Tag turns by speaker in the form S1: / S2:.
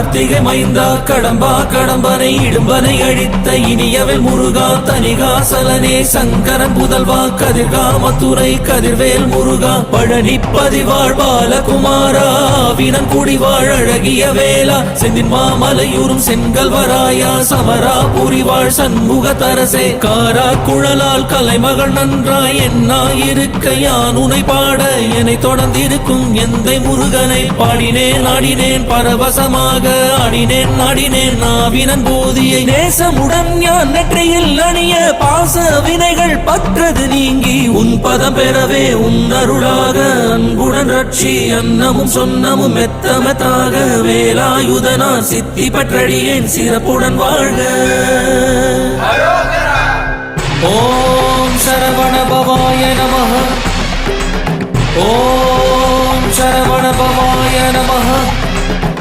S1: கார்த்திகை மைந்தா கடம்பா கடம்பனை இடும்பனை அழித்த இனியவள் முருகா தனிகாசலனே சங்கரன் புதல்வா கதிர்காமத்துறை கதிர்வேல் முருகா பழனி பதிவாழ் பாலகுமாரா வினன் குடிவாழ் அழகிய வேளா செந்தின் மாமலையூரும் செங்கல்வராயா சமரா புரிவாழ் சண்முக தரசே காரா குழலால் கலைமகள் நன்றாய் என்னாயிருக்க யான் உனை பாட என்னை தொடர்ந்திருக்கும் எந்தை முருகனை பாடினேன் ஆடினேன் பரவசமாக ஆடினேன் நாடினேன் நாவினன் போதியை நேசமுடன் யான் நெற்றியில் அணிய பாச வினைகள் பற்றது நீங்கி உன் பதம் பெறவே உன் அருளாக அன்புடன் ரட்சி அன்னமும் சொன்னமும் மெத்தமத்தாக வேலாயுதனா சித்தி பற்றடியேன் சிறப்புடன் வாழ்க. ஓம் சரவண பவாய நமः. ஓம் சரவண பவாய நமः.